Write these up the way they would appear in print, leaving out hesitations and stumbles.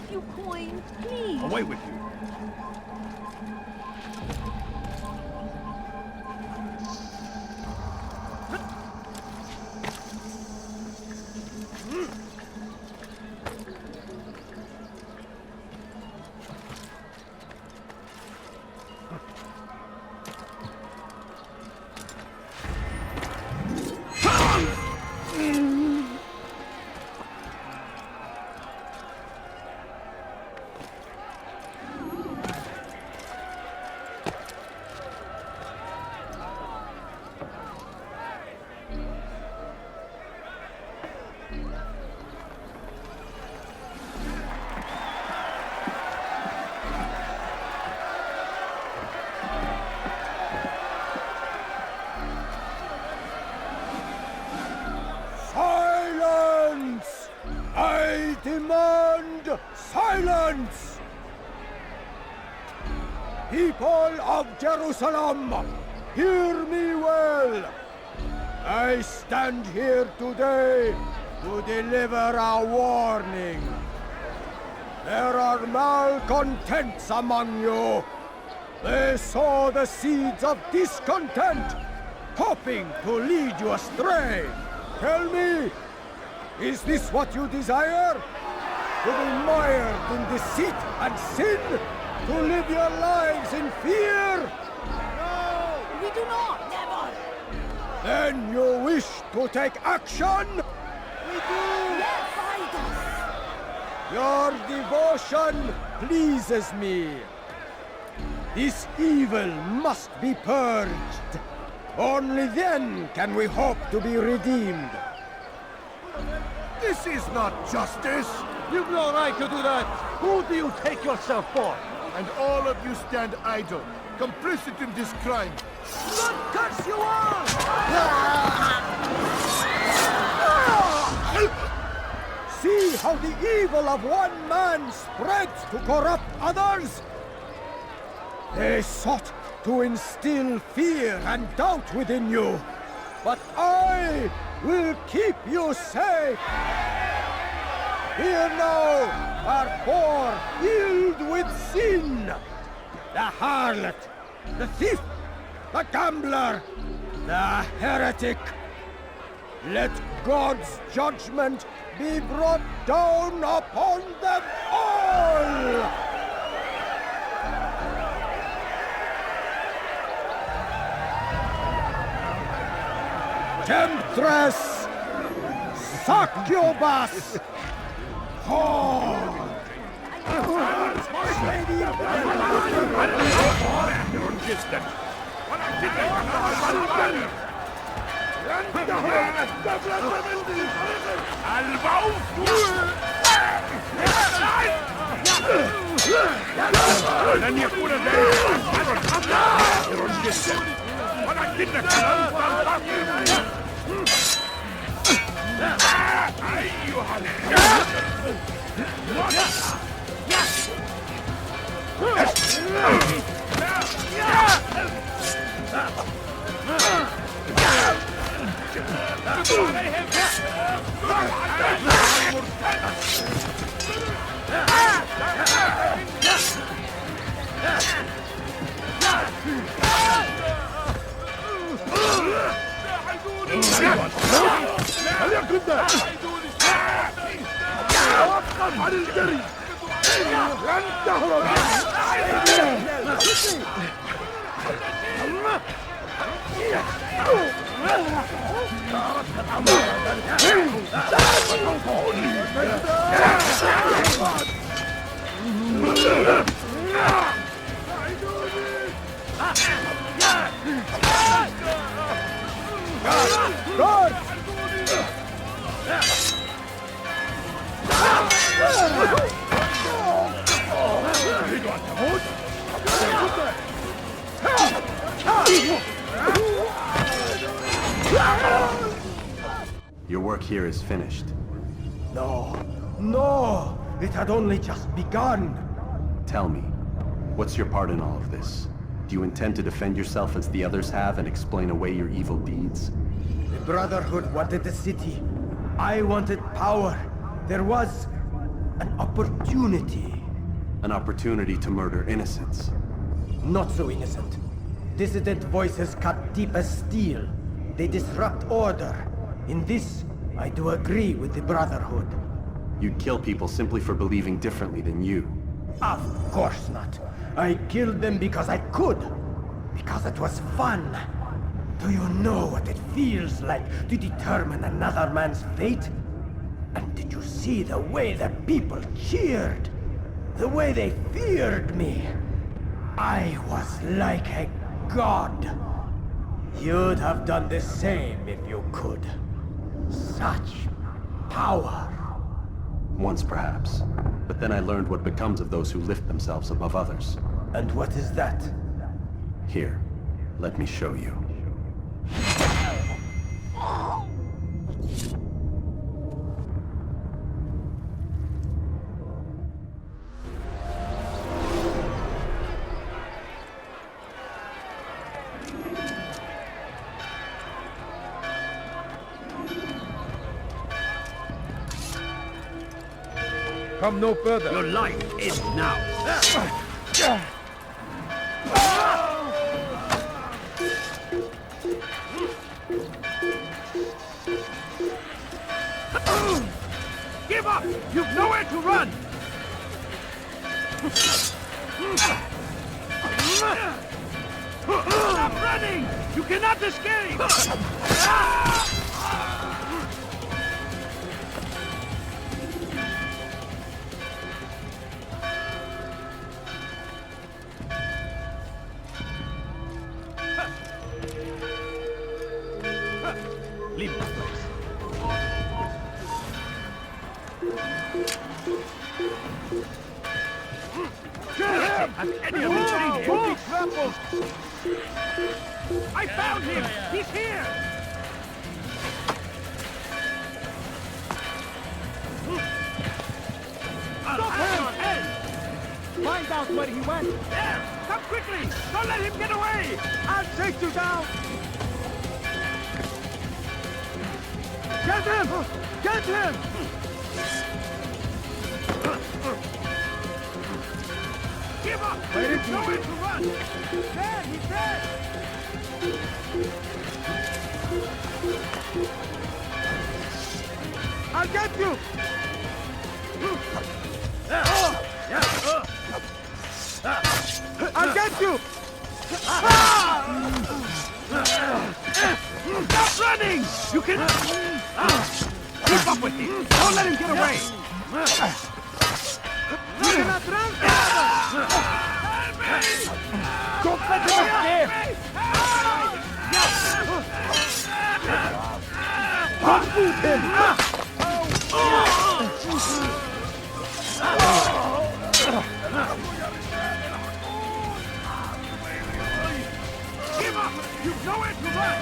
few coins, please? Away with you. Silence! I demand silence! People of Jerusalem, hear me well! I stand here today to deliver a warning. There are malcontents among you. They sow the seeds of discontent, hoping to lead you astray. Tell me, is this what you desire? To be mired in deceit and sin? To live your lives in fear? No, we do not. Never. Then you wish to take action? We do. Yes, fight us. Your devotion pleases me. This evil must be purged. Only then can we hope to be redeemed. This is not justice! You've no right to do that! Who do you take yourself for? And all of you stand idle, complicit in this crime. Blood curse you all! See how the evil of one man spreads to corrupt others? They sought to instill fear and doubt within you, but I will keep you safe. Here now are four filled with sin. The harlot, the thief, the gambler, the heretic. Let God's judgment be brought down upon them all! Temptress! Succubus! Whore! Your work here is finished. No, no! It had only just begun! Tell me, what's your part in all of this? Do you intend to defend yourself as the others have and explain away your evil deeds? The Brotherhood wanted the city. I wanted power. There was An opportunity. An opportunity to murder innocents. Not so innocent. Dissident voices cut deep as steel. They disrupt order. In this, I do agree with the Brotherhood. You'd kill people simply for believing differently than you. Of course not. I killed them because I could. Because it was fun. Do you know what it feels like to determine another man's fate? And did you see the way the people cheered? The way they feared me? I was like a god. You'd have done the same if you could. Such power. Once perhaps. But then I learned what becomes of those who lift themselves above others. And what is that? Here, let me show you. Come no further. Your life ends now. Give up! You've nowhere to run! Stop running! You cannot escape! Leave this place. Has any of you seen him? I found him! He's here! I'll have your head! Find out where he went! There! Come quickly! Don't let him get away! I'll take you down! Get him! Get him! Give up! Where is There's he? nowhere to run! There! He's there! I'll get you! I'll get you! Stop running! You can... Keep up with him! Don't let him get away! You cannot run forever! Don't let him escape! Don't shoot him! Give up! You've nowhere to run!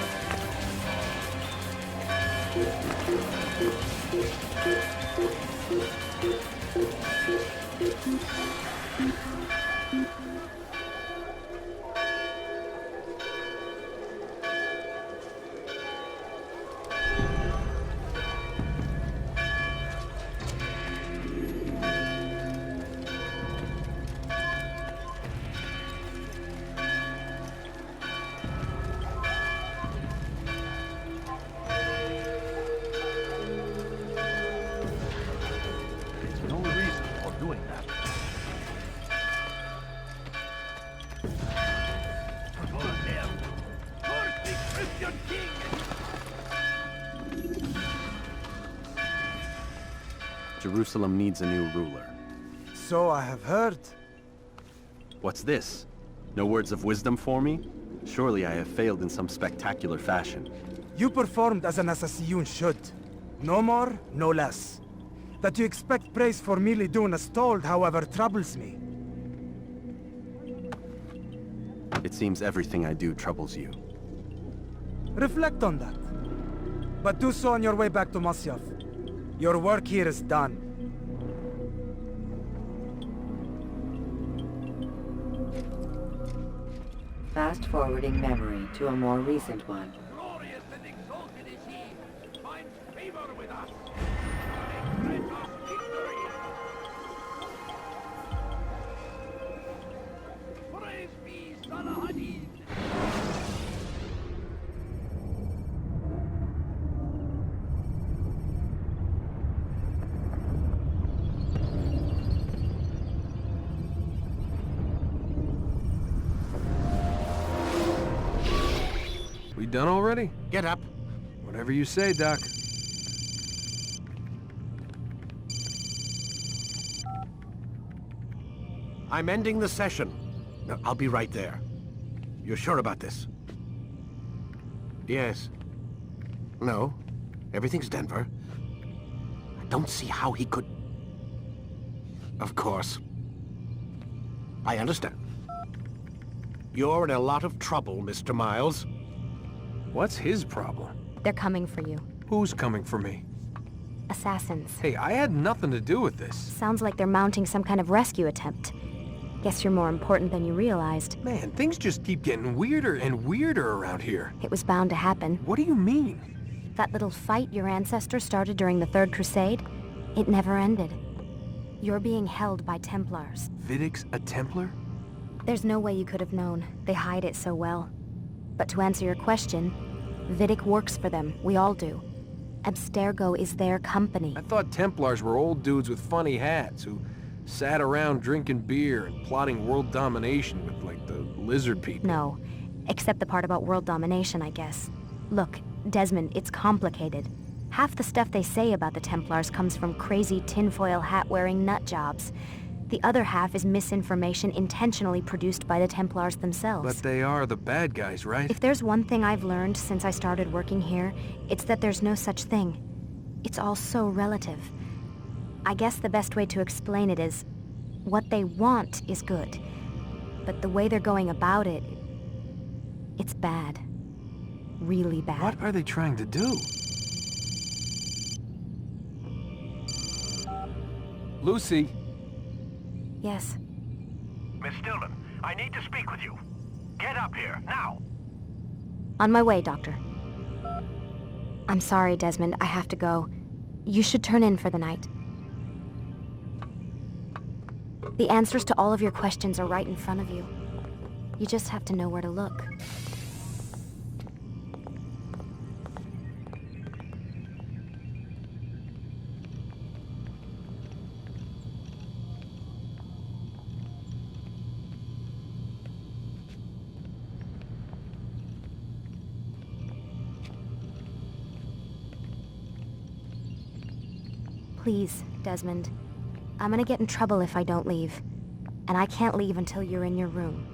There's no reason for doing that. For him! For the Christian king! Jerusalem needs a new ruler. So I have heard. What's this? No words of wisdom for me? Surely I have failed in some spectacular fashion. You performed as an assassin should. No more, no less. That you expect praise for merely doing as told, however, troubles me. It seems everything I do troubles you. Reflect on that. But do so on your way back to Masyaf. Your work here is done. Fast forwarding memory to a more recent one. Glorious and exalted is he! Finds favor with us! Great of victory! done already? Get up. Whatever you say, Doc. I'm ending the session. No, I'll be right there. You're sure about this? Yes. No. Everything's Denver. I don't see how he could... Of course. I understand. You're in a lot of trouble, Mr. Miles. What's his problem? They're coming for you. Who's coming for me? Assassins. Hey, I had nothing to do with this. Sounds like they're mounting some kind of rescue attempt. Guess you're more important than you realized. Man, things just keep getting weirder and weirder around here. It was bound to happen. What do you mean? That little fight your ancestors started during the Third Crusade, it never ended. You're being held by Templars. Vidic's a Templar? There's no way you could have known. They hide it so well. But to answer your question, Vidic works for them. We all do. Abstergo is their company. I thought Templars were old dudes with funny hats who sat around drinking beer and plotting world domination with, like, the lizard people. No. Except the part about world domination, I guess. Look, Desmond, it's complicated. Half the stuff they say about the Templars comes from crazy tinfoil hat-wearing nut jobs. The other half is misinformation intentionally produced by the Templars themselves. But they are the bad guys, right? If there's one thing I've learned since I started working here, it's that there's no such thing. It's all so relative. I guess the best way to explain it is, what they want is good. But the way they're going about it, it's bad. Really bad. What are they trying to do? Lucy? Yes. Miss Stillman, I need to speak with you. Get up here, now! On my way, Doctor. I'm sorry, Desmond. I have to go. You should turn in for the night. The answers to all of your questions are right in front of you. You just have to know where to look. Please, Desmond. I'm gonna get in trouble if I don't leave. And I can't leave until you're in your room.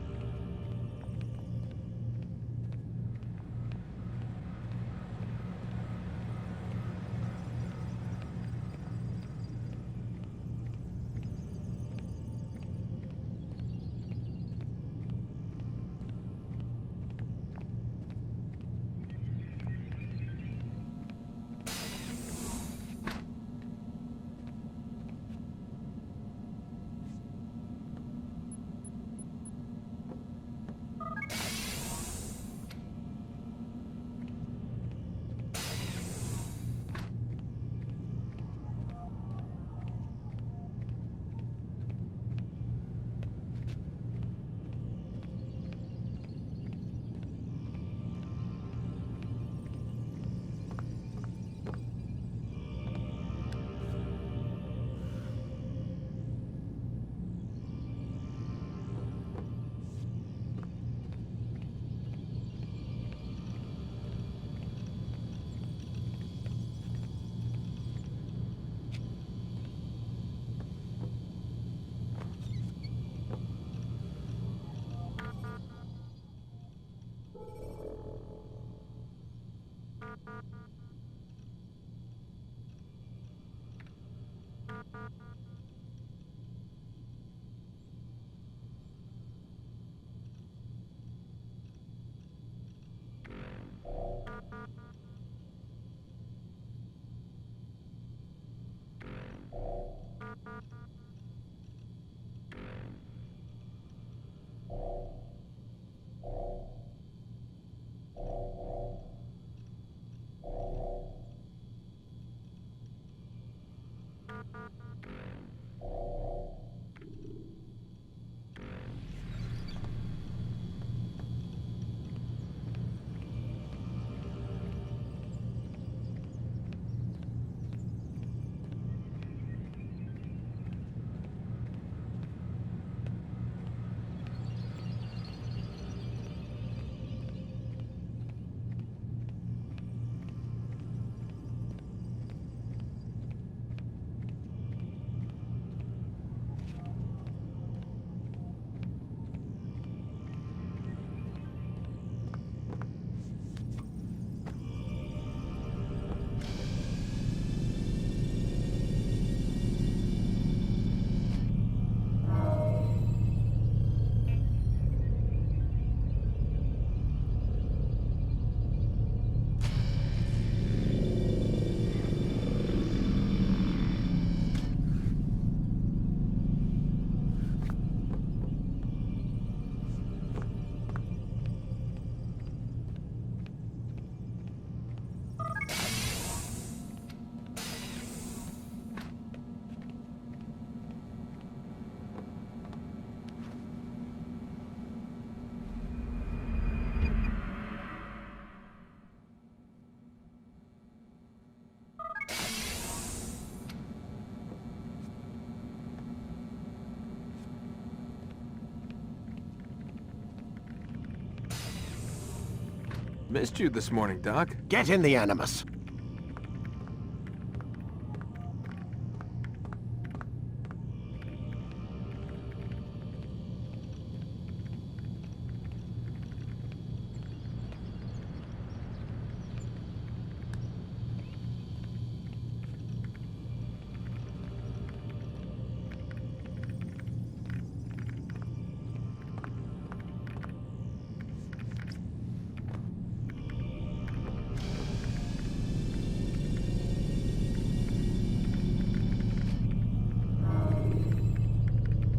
Missed you this morning, Doc. Get in the Animus.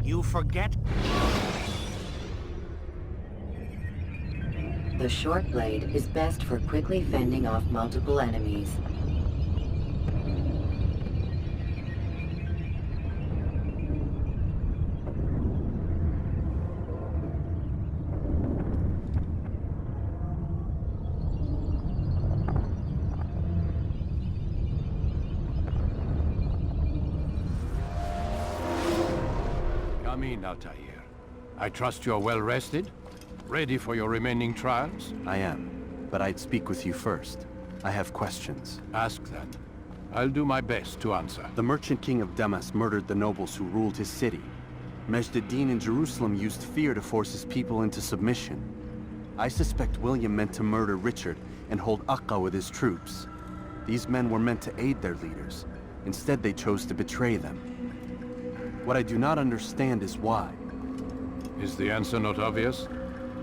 You forget? The short blade is best for quickly fending off multiple enemies. Come in, Altair. I trust you're well rested? Ready for your remaining trials? I am, but I'd speak with you first. I have questions. Ask then. I'll do my best to answer. The Merchant King of Damas murdered the nobles who ruled his city. Majd-Addin in Jerusalem used fear to force his people into submission. I suspect William meant to murder Richard and hold Akka with his troops. These men were meant to aid their leaders. Instead, they chose to betray them. What I do not understand is why. Is the answer not obvious?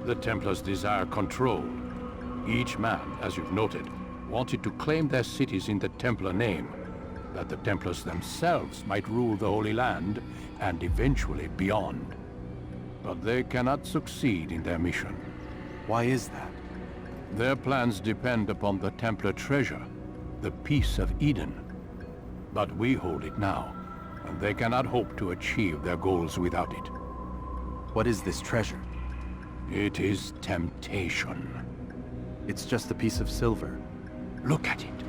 The Templars desire control. Each man, as you've noted, wanted to claim their cities in the Templar name, that the Templars themselves might rule the Holy Land, and eventually beyond. But they cannot succeed in their mission. Why is that? Their plans depend upon the Templar treasure, the Peace of Eden. But we hold it now, and they cannot hope to achieve their goals without it. What is this treasure? It is temptation. It's just a piece of silver. Look at it.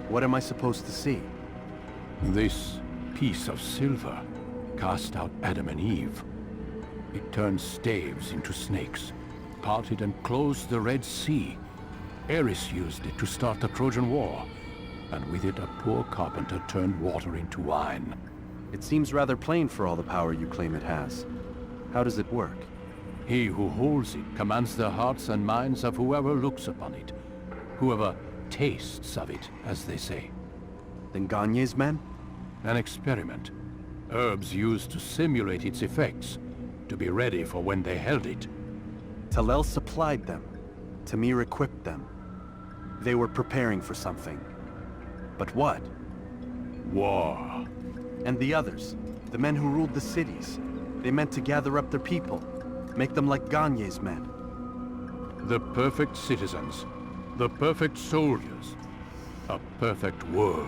What am I supposed to see? This piece of silver cast out Adam and Eve. It turned staves into snakes, parted and closed the Red Sea. Ares used it to start the Trojan War, and with it a poor carpenter turned water into wine. It seems rather plain for all the power you claim it has. How does it work? He who holds it commands the hearts and minds of whoever looks upon it. Whoever tastes of it, as they say. Then Gagne's men? An experiment. Herbs used to simulate its effects, to be ready for when they held it. Talel supplied them. Tamir equipped them. They were preparing for something. But what? War. And the others, the men who ruled the cities, they meant to gather up their people, make them like Gagne's men. The perfect citizens, the perfect soldiers, a perfect world.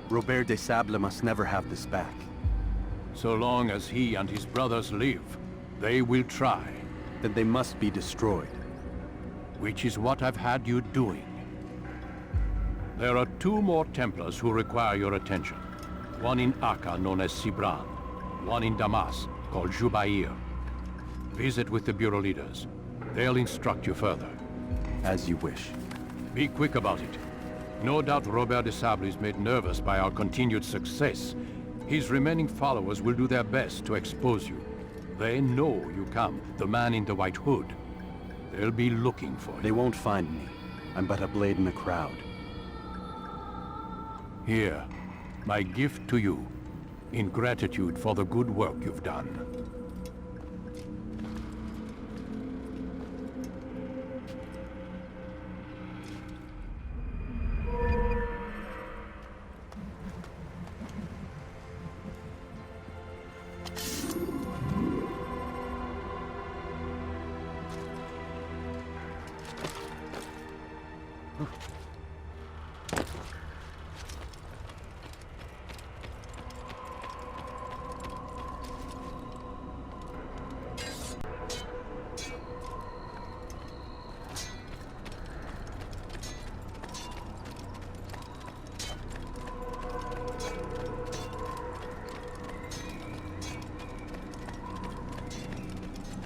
Robert de Sable must never have this back. So long as he and his brothers live, they will try. Then they must be destroyed. Which is what I've had you doing. There are 2 more Templars who require your attention. One in Akka, known as Sibran. One in Damas, called Jubair. Visit with the Bureau leaders. They'll instruct you further. As you wish. Be quick about it. No doubt Robert de Sable is made nervous by our continued success. His remaining followers will do their best to expose you. They know you come, the man in the white hood. They'll be looking for you. They won't find me. I'm but a blade in the crowd. Here, my gift to you, in gratitude for the good work you've done.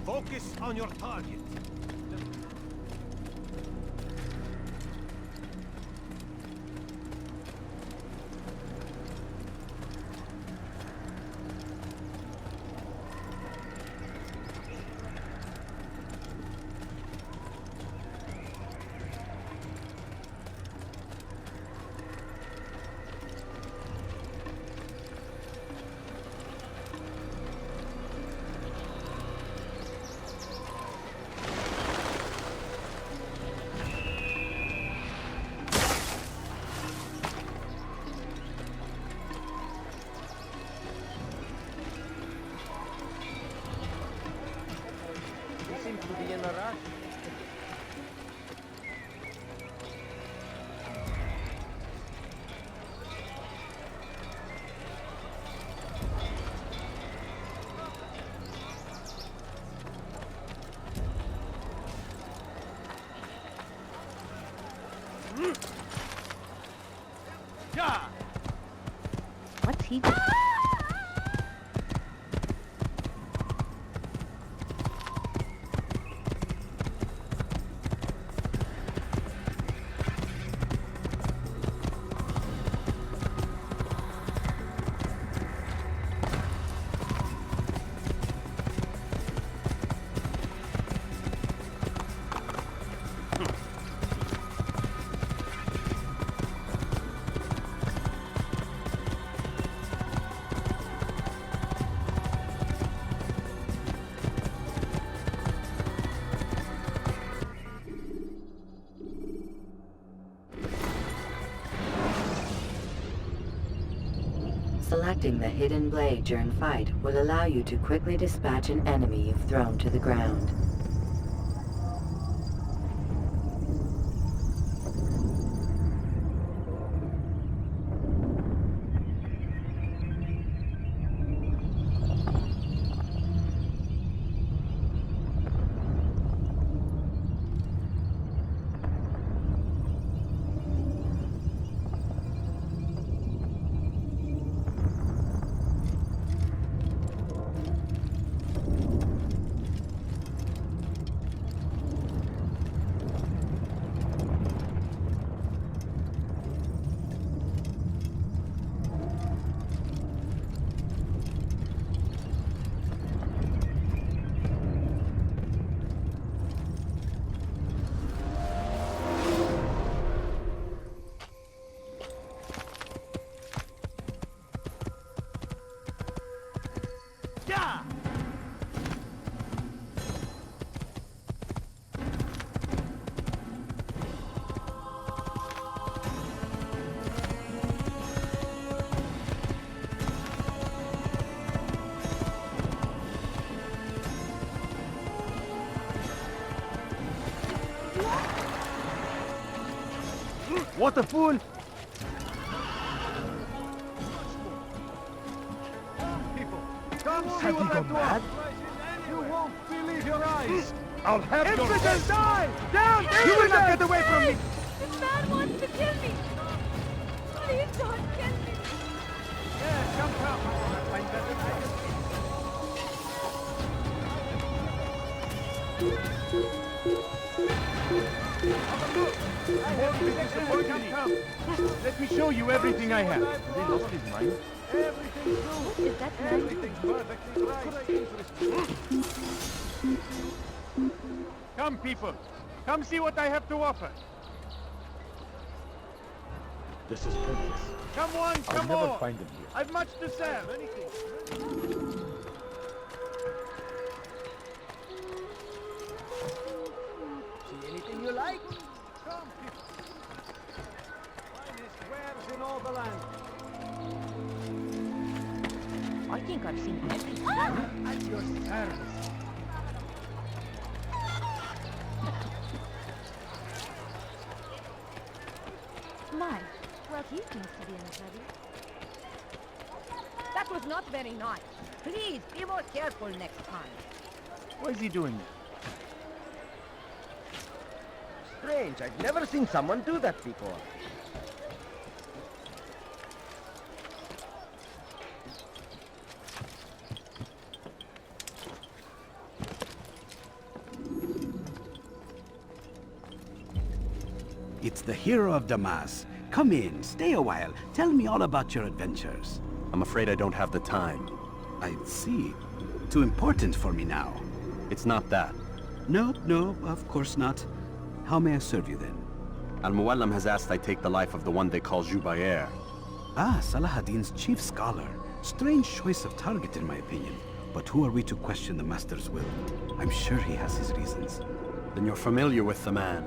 Focus on your target. What's he doing? Selecting the hidden blade during fight will allow you to quickly dispatch an enemy you've thrown to the ground. What a fool! Come see Have what you I'm gone doing. mad? You won't believe your eyes. I'll have your Infidel, die! Down! You will not get away from me! This man wants to kill me! Please don't kill me! Let me show you everything I have. Have they lost his mind? What is that man doing? Come, people. Come see what I have to offer. This is pointless. Come on, I'll come never on. find him here. I've much to sell. Anything. See anything you like? Come, people. Finest wares in all the land. I think I've seen everything. At your service. My, well, he seems to be in a hurry. That was not very nice. Please, be more careful next time. What is he doing there? Strange, I've never seen someone do that before. It's the hero of Damas. Come in, stay a while. Tell me all about your adventures. I'm afraid I don't have the time. I see. Too important for me now. It's not that. No, of course not. How may I serve you then? Al-Muallim has asked I take the life of the one they call Jubair. Ah, Salahuddin's chief scholar. Strange choice of target in my opinion. But who are we to question the Master's will? I'm sure he has his reasons. Then you're familiar with the man.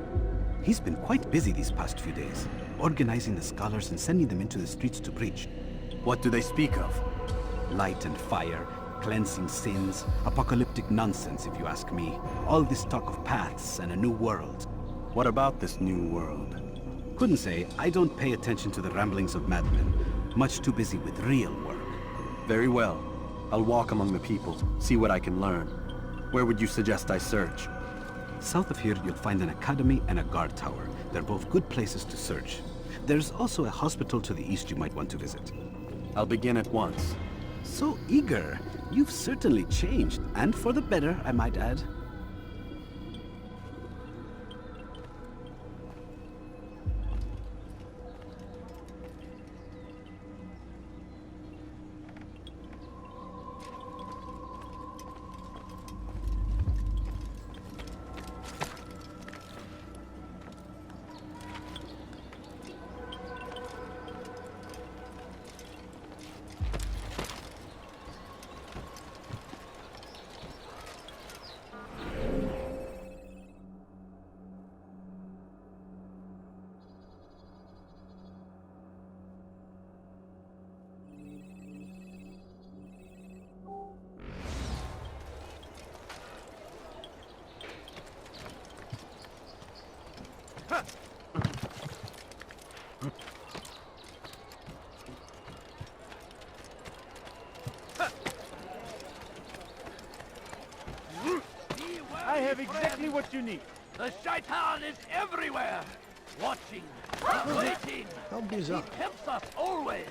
He's been quite busy these past few days, organizing the scholars and sending them into the streets to preach. What do they speak of? Light and fire, cleansing sins, apocalyptic nonsense if you ask me. All this talk of paths and a new world. What about this new world? Couldn't say. I don't pay attention to the ramblings of madmen. Much too busy with real work. Very well. I'll walk among the people, see what I can learn. Where would you suggest I search? South of here, you'll find an academy and a guard tower. They're both good places to search. There's also a hospital to the east you might want to visit. I'll begin at once. So eager. You've certainly changed, and for the better, I might add. I have exactly what you need. The Shaitan is everywhere! Watching, waiting. How bizarre. He tempts us always.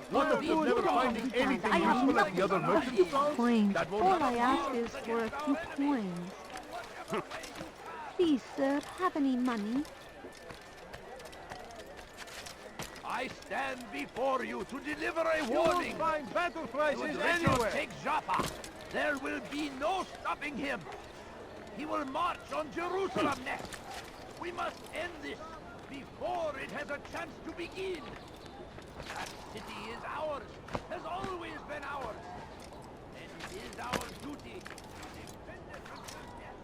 What of them never finding anything useful at the other merchant towns? Coins. That won't All happen. I ask is for a few coins. Please, sir, have any money? I stand before you to deliver a warning. You'll find battle To prices Richard anywhere. take Jaffa. There will be no stopping him. He will march on Jerusalem next. We must end this before it has a chance to begin. That city is ours, has always been ours. And it is our duty to defend it until death.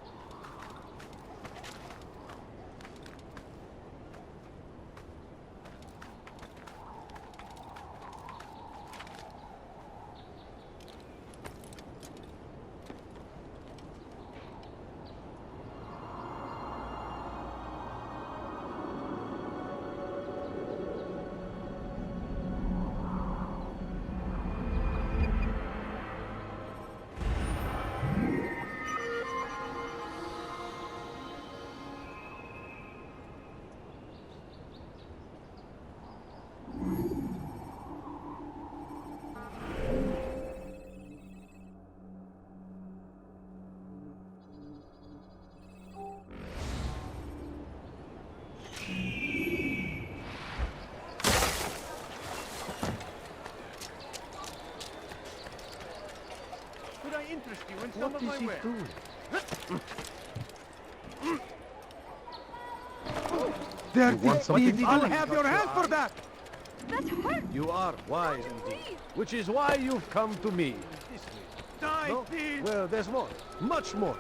Could I interest you in some of my wares? There, want something? I'll have your hand for that! That hurt! You are wise indeed. Which is why you've come to me. Die, No? thief! Well, there's more. Much more.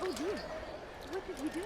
Oh dear. What did we do?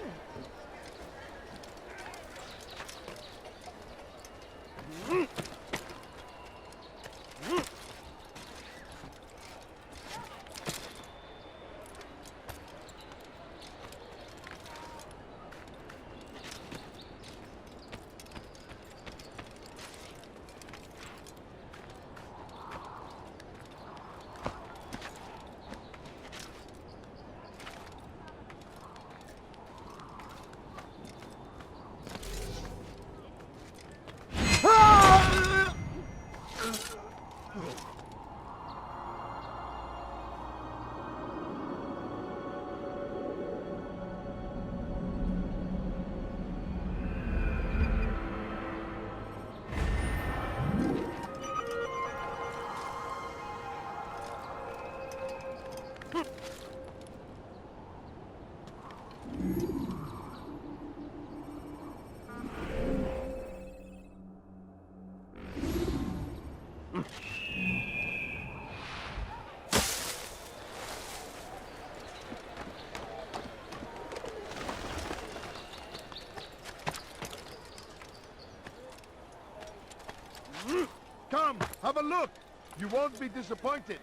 Come, have a look. You won't be disappointed.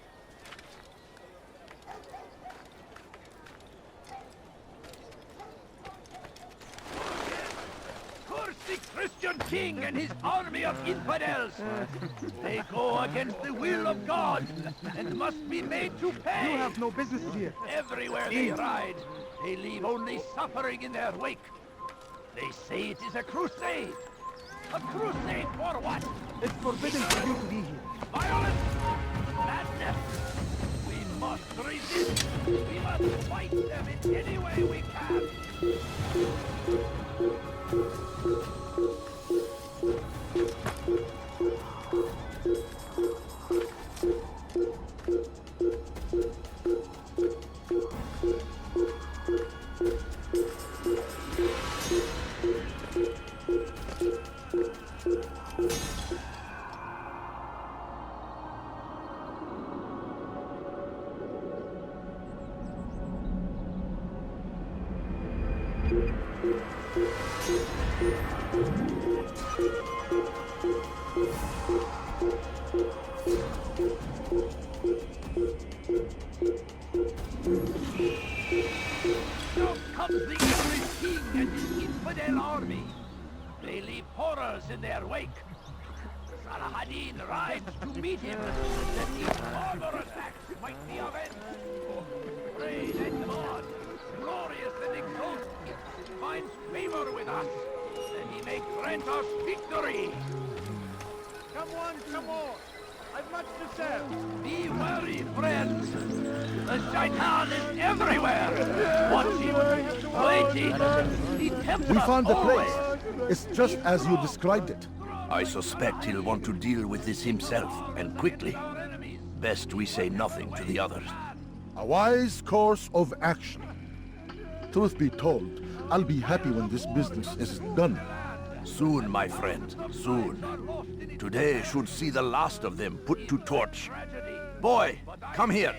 Kursi Christian king and his army of infidels. They go against the will of God and must be made to pay. You have no business here. Everywhere they ride, they leave only suffering in their wake. They say it is a crusade. A crusade for what? It's forbidden for you to be here. Violence! Madness! We must resist! We must fight them in any way we can! Now comes the English king and his infidel army. They leave horrors in their wake. Salah-ad-Din rides to meet him, that each barbarous act might be avenged. Great and God, glorious and exalted, finds favor with us, that he may grant us victory. Come on. I've much to say. Be wary, friends. The Shaitan is everywhere. Watching, waiting. The Templar We found the always. place. It's just as you described it. I suspect he'll want to deal with this himself, and quickly. Best we say nothing to the others. A wise course of action. Truth be told, I'll be happy when this business is done. Soon, my friend, soon. Today should see the last of them put to torch. Boy, come here.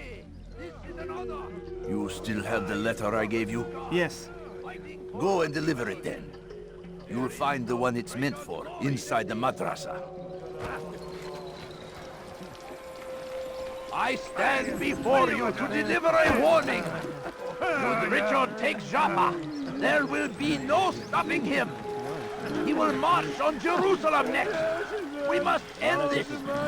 You still have the letter I gave you? Yes. Go and deliver it then. You'll find the one it's meant for inside the madrasa. I stand before you to deliver a warning. Should Richard take Jaffa, there will be no stopping him. He will march on Jerusalem next. We must end this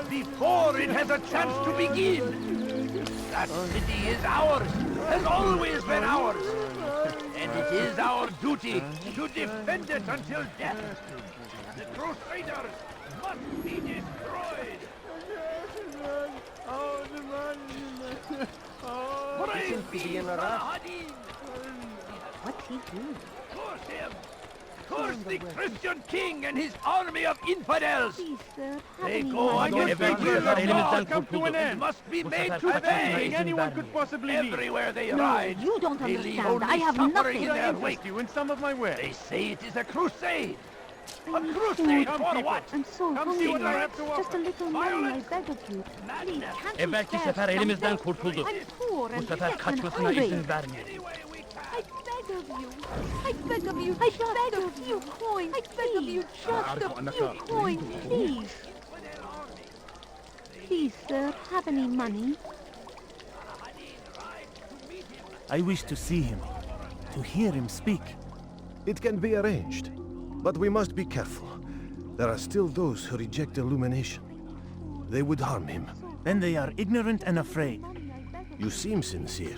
before it has a chance to begin. That city is ours, has always been ours. And it is our duty to defend it until death. The Crusaders must be destroyed. Praise be Salah-ad-Din. What's he doing? Curse him! Curse the Christian king and his army of infidels! Please, sir. They go against the will of God. Come to an end. Must be made to pay. Anyone could possibly leave. Everywhere they No, ride, you don't they leave understand. only I have suffering nothing. in their wake. you in some of my way. They say it is a crusade. A I'm crusade so- for what? I'm so Come see what I hungry. have to offer. Just a little money, I beg of you. Please, Madness. can't you Belki spare sefer some elimizden help? kurtuldu. I'm poor Bu and sefer sick and kaçmasına hungry. izin vermeyelim. Any way we can. I beg of you. I beg of you. I beg of you. Coins. I beg of you. Just a few coins, please. Please, sir, have any money? I wish to see him, to hear him speak. It can be arranged, but we must be careful. There are still those who reject illumination. They would harm him. Then they are ignorant and afraid. You seem sincere,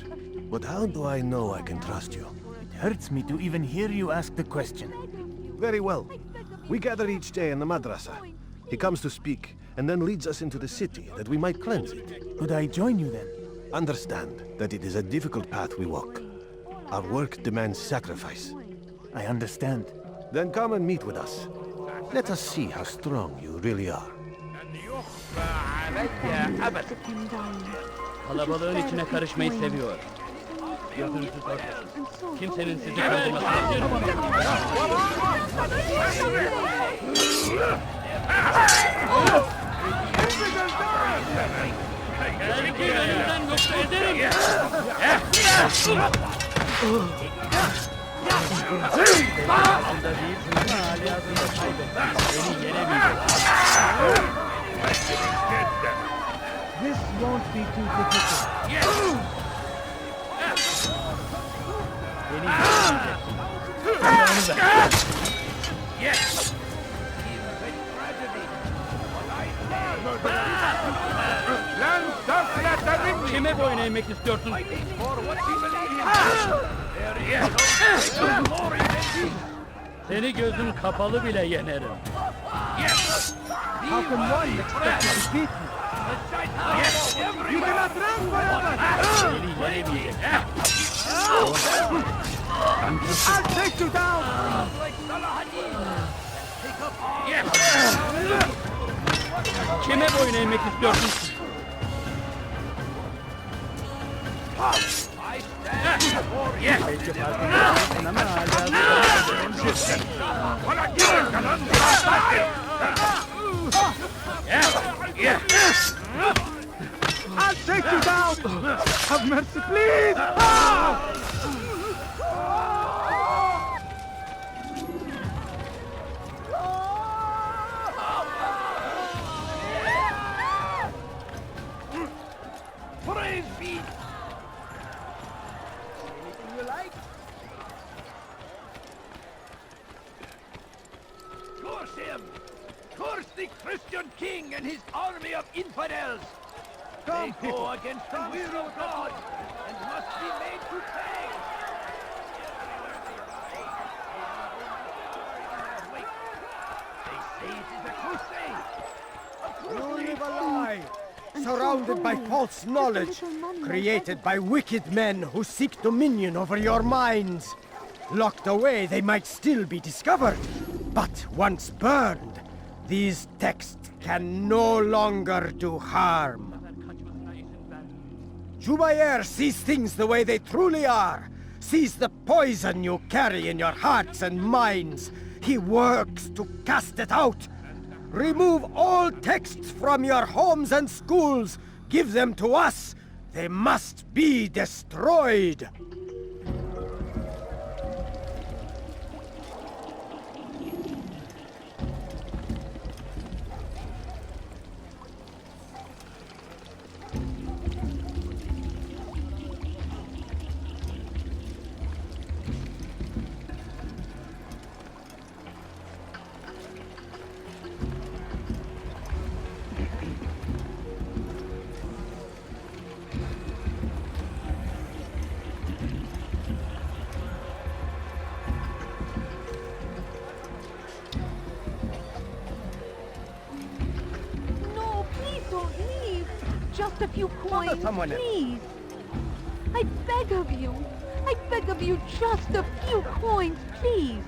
but how do I know I can trust you? It hurts me to even hear you ask the question. Very well. We gather each day in the madrasa. He comes to speak, and then leads us into the city, that we might cleanse it. Could I join you then? Understand that it is a difficult path we walk. Our work demands sacrifice. I understand. Then come and meet with us. Let us see how strong you really are. Sit him down. Kalabalığın içine karışmayı seviyor. Gözünüzü korkun. I'm so Kimsenin hungry. sizi kandırmasına. Belki önümden yoksa ederim. Aslında değilsin ama aliyazını kaybettin. Beni yenemeyeceksin. This won't be too difficult. Beni yenemeyeceksin. Silahını ver. Kime boyun eğmek istiyorsun? Seni gözüm kapalı bile yenerim. How can one expect to defeat me? You cannot run forever! Seni yenemeyecek. I'll take you down! Kime boyun eğmek istiyorsun? Belki farkındasın ama I'll take you down! Have mercy, please! Praise be! Anything you like? Curse him! Curse the Christian king and his army of infidels! They go against the will of God and must be made to pay! Wait! They say it is a crusade! You live a lie, surrounded by false knowledge, created by wicked men who seek dominion over your minds. Locked away, they might still be discovered, but once burned, these texts can no longer do harm. Jubayer sees things the way they truly are, sees the poison you carry in your hearts and minds. He works to cast it out. Remove all texts from your homes and schools. Give them to us. They must be destroyed. No, please don't leave. Just a few coins, please. I beg of you. I beg of you, just a few coins, please.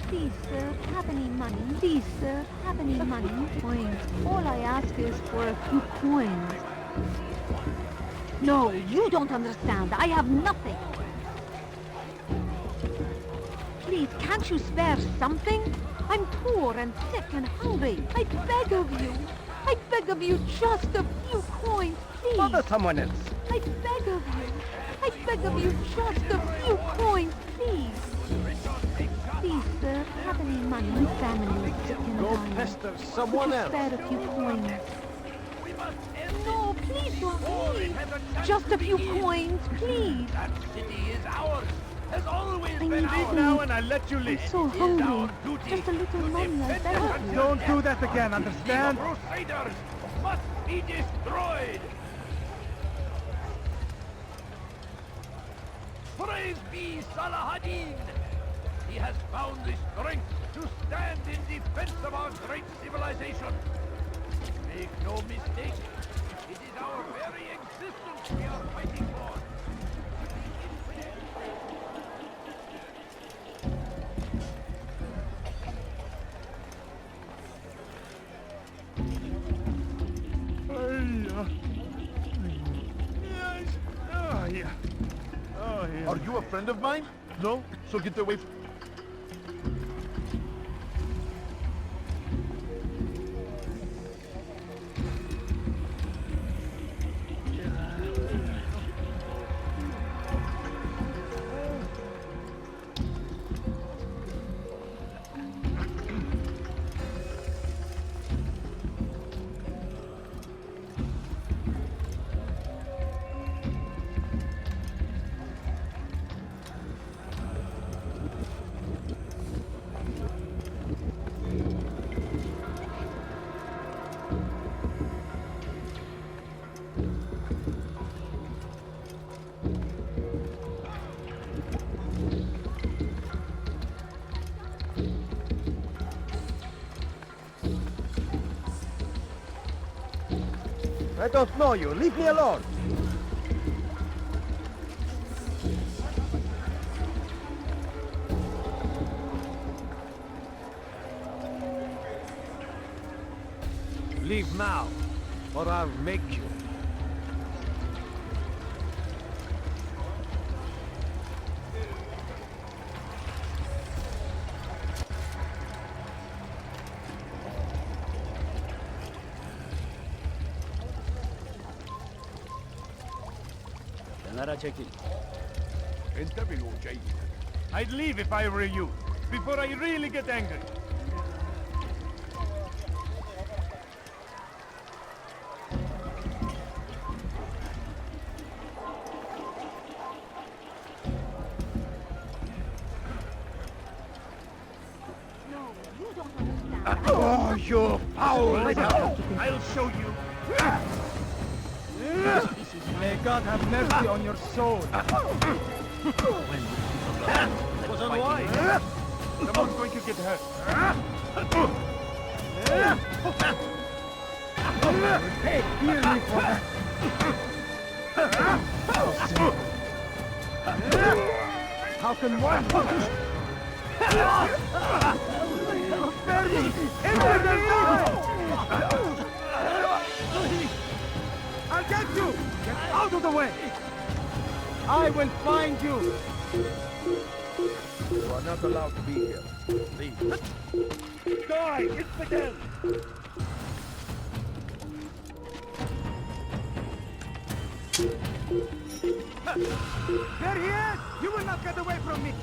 Please, sir, have any money? Please, sir, have any money? Coins. All I ask is for a few coins. No, you don't understand. I have nothing. Please, can't you spare something? I'm poor and sick and hungry. I beg of you. I beg of you, just a few coins, please. Bother someone else. I beg of you. I beg of you, just a few coins, please. Please, sir, have any money? Family is sick and dying. Pester someone else. Spare a few coins. No, please don't leave. Just a few coins, please. That city is ours! Has always I been need ours! food. Now and I'll let you I'm live. so hungry. Just a little money, I beg of you. Don't do that again, understand? The Crusaders must be destroyed! Praise be Salah ad-Din! He has found the strength to stand in defense of our great civilization. Make no mistake, it is our very existence we are fighting for. Are you a friend of mine? No? So get away from... I don't know you. Leave me alone. Leave now, or I'll make you. Kenara çekil. I'd leave if I were you, before I really get angry. Oh, you foul! I'll show you. May God have mercy on your soul. Was unwise. Someone's going to get hurt. Hey, hear me for that. How can one... Spare me! I'll get you! Get out of the way! I will find you! You are not allowed to be here. Leave. Die, infidel! There he is! You will not get away from me!